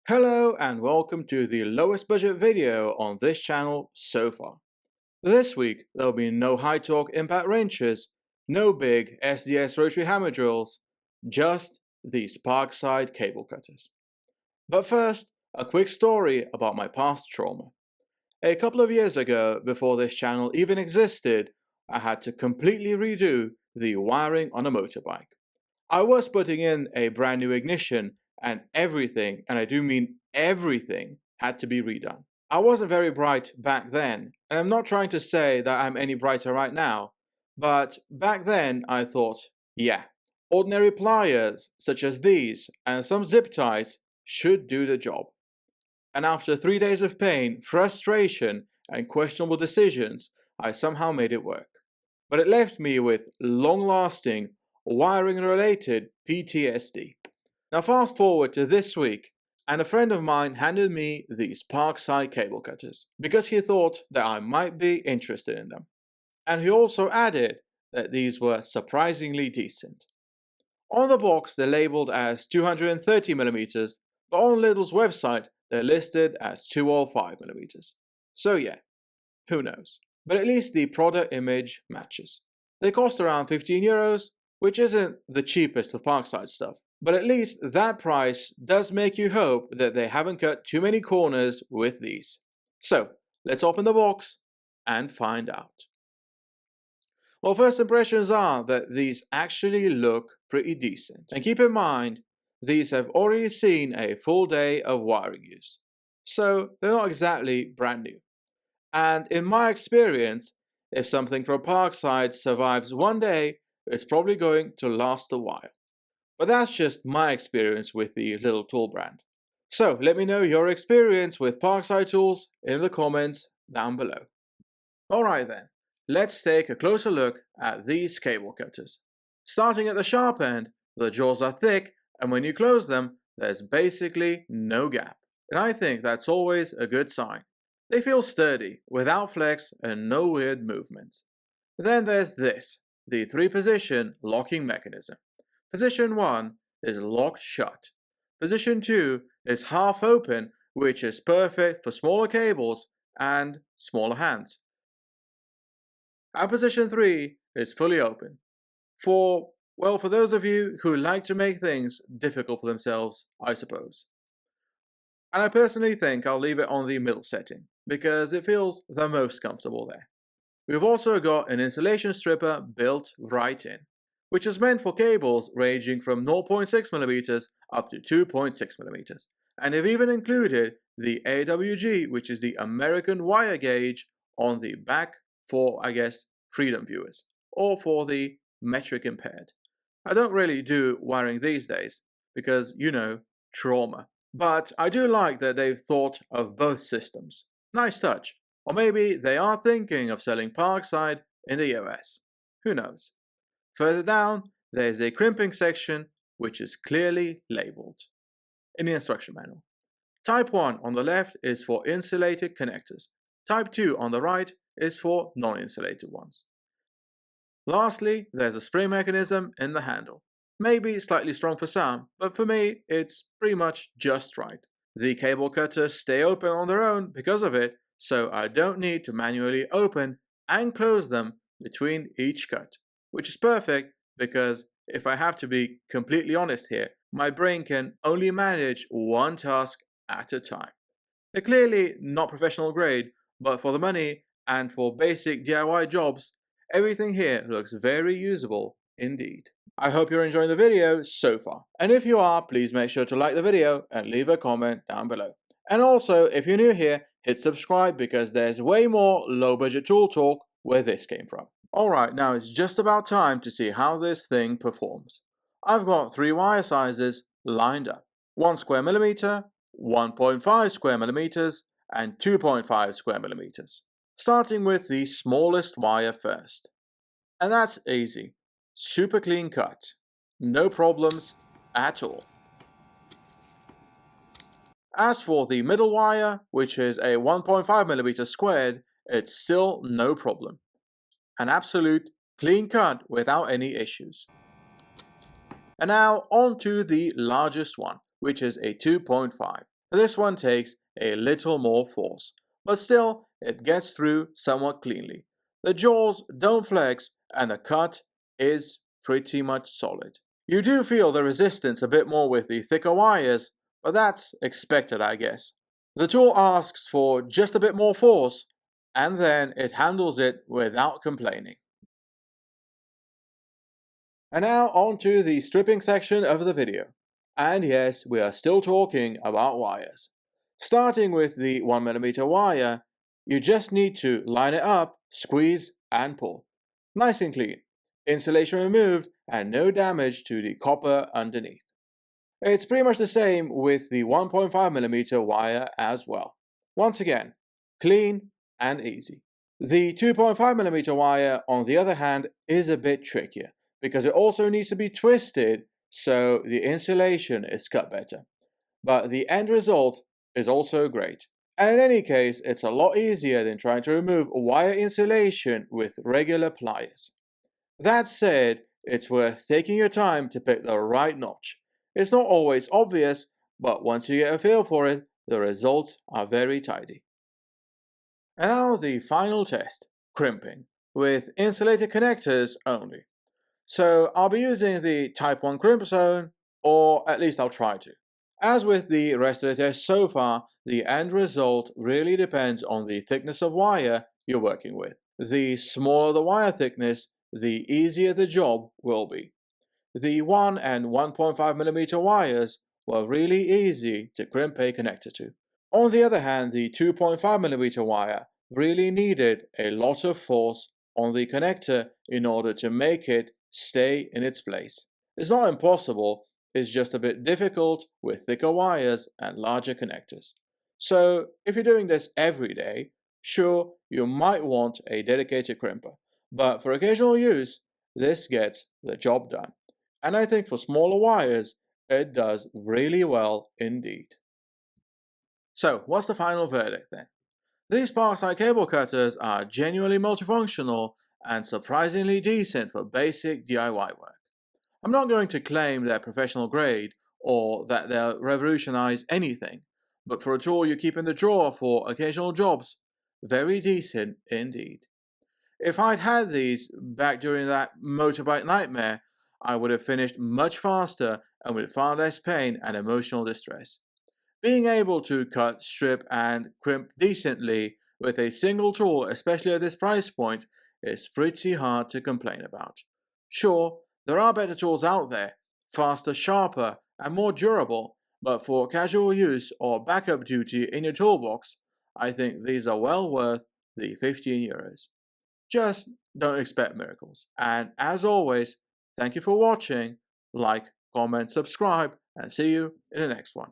Hello and welcome to the lowest budget video on this channel so far. This week there'll be no high torque impact wrenches, no big SDS rotary hammer drills, just these Parkside cable cutters. But first, a quick story about my past trauma. A couple of years ago, before this channel even existed, I had to completely redo the wiring on a motorbike. I was putting in a brand new ignition and everything, and I do mean everything, had to be redone. I wasn't very bright back then, and I'm not trying to say that I'm any brighter right now, but back then I thought, yeah, ordinary pliers such as these and some zip ties should do the job. And after 3 days of pain, frustration, and questionable decisions, I somehow made it work. But it left me with long-lasting, wiring-related PTSD. Now fast forward to this week, and a friend of mine handed me these Parkside cable cutters because he thought that I might be interested in them. And he also added that these were surprisingly decent. On the box they're labeled as 230mm, but on Lidl's website they're listed as 205mm. So yeah, who knows? But at least the product image matches. They cost around €15, which isn't the cheapest of Parkside stuff. But at least that price does make you hope that they haven't cut too many corners with these. So, let's open the box and find out. Well, first impressions are that these actually look pretty decent. And keep in mind, these have already seen a full day of wiring use. So, they're not exactly brand new. And in my experience, if something from Parkside survives one day, it's probably going to last a while. But that's just my experience with the Lidl tool brand. So let me know your experience with Parkside tools in the comments down below. Alright then, let's take a closer look at these cable cutters. Starting at the sharp end, the jaws are thick, and when you close them, there's basically no gap. And I think that's always a good sign. They feel sturdy, without flex and no weird movements. Then there's this, the 3-position locking mechanism. Position 1 is locked shut. Position 2 is half open, which is perfect for smaller cables and smaller hands. And position 3 is fully open. For those of you who like to make things difficult for themselves, I suppose. And I personally think I'll leave it on the middle setting, because it feels the most comfortable there. We've also got an insulation stripper built right in, which is meant for cables ranging from 0.6mm up to 2.6mm. And they've even included the AWG, which is the American wire gauge, on the back for, I guess, freedom viewers, or for the metric impaired. I don't really do wiring these days, because, you know, trauma. But I do like that they've thought of both systems. Nice touch. Or maybe they are thinking of selling Parkside in the US. Who knows? Further down, there is a crimping section, which is clearly labeled in the instruction manual. Type 1 on the left is for insulated connectors. Type 2 on the right is for non-insulated ones. Lastly, there's a spring mechanism in the handle. Maybe slightly strong for some, but for me, it's pretty much just right. The cable cutters stay open on their own because of it, so I don't need to manually open and close them between each cut. Which is perfect because, if I have to be completely honest here, my brain can only manage one task at a time. They're clearly not professional grade, but for the money and for basic DIY jobs, everything here looks very usable indeed. I hope you're enjoying the video so far, and if you are, please make sure to like the video and leave a comment down below. And also, if you're new here, hit subscribe because there's way more low budget tool talk where this came from. Alright, now it's just about time to see how this thing performs. I've got 3 wire sizes lined up. 1 square millimeter, 1.5 square millimeters, and 2.5 square millimeters. Starting with the smallest wire first. And that's easy. Super clean cut. No problems at all. As for the middle wire, which is a 1.5mm squared, it's still no problem. An absolute clean cut without any issues. And now on to the largest one, which is a 2.5. This one takes a little more force, but still it gets through somewhat cleanly. The jaws don't flex and the cut is pretty much solid. You do feel the resistance a bit more with the thicker wires, but that's expected, I guess. The tool asks for just a bit more force, and then it handles it without complaining. And now on to the stripping section of the video. And yes, we are still talking about wires. Starting with the 1mm wire, you just need to line it up, squeeze and pull. Nice and clean. Insulation removed and no damage to the copper underneath. It's pretty much the same with the 1.5mm wire as well. Once again, clean and easy. The 2.5mm wire, on the other hand, is a bit trickier because it also needs to be twisted so the insulation is cut better. But the end result is also great. And in any case, it's a lot easier than trying to remove wire insulation with regular pliers. That said, it's worth taking your time to pick the right notch. It's not always obvious, but once you get a feel for it, the results are very tidy. And now the final test, crimping, with insulated connectors only. So I'll be using the Type 1 crimp zone, or at least I'll try to. As with the rest of the test so far, the end result really depends on the thickness of wire you're working with. The smaller the wire thickness, the easier the job will be. The 1 and 1.5mm wires were really easy to crimp a connector to. On the other hand, the 2.5mm wire really needed a lot of force on the connector in order to make it stay in its place. It's not impossible, it's just a bit difficult with thicker wires and larger connectors. So if you're doing this every day, sure, you might want a dedicated crimper, but for occasional use, this gets the job done. And I think for smaller wires, it does really well indeed. So what's the final verdict then? These Parkside cable cutters are genuinely multifunctional and surprisingly decent for basic DIY work. I'm not going to claim they're professional grade or that they'll revolutionize anything, but for a tool you keep in the drawer for occasional jobs, very decent indeed. If I'd had these back during that motorbike nightmare, I would have finished much faster and with far less pain and emotional distress. Being able to cut, strip and crimp decently with a single tool, especially at this price point, is pretty hard to complain about. Sure, there are better tools out there, faster, sharper and more durable, but for casual use or backup duty in your toolbox, I think these are well worth the €15. Just don't expect miracles. And as always, thank you for watching, like, comment, subscribe, and see you in the next one.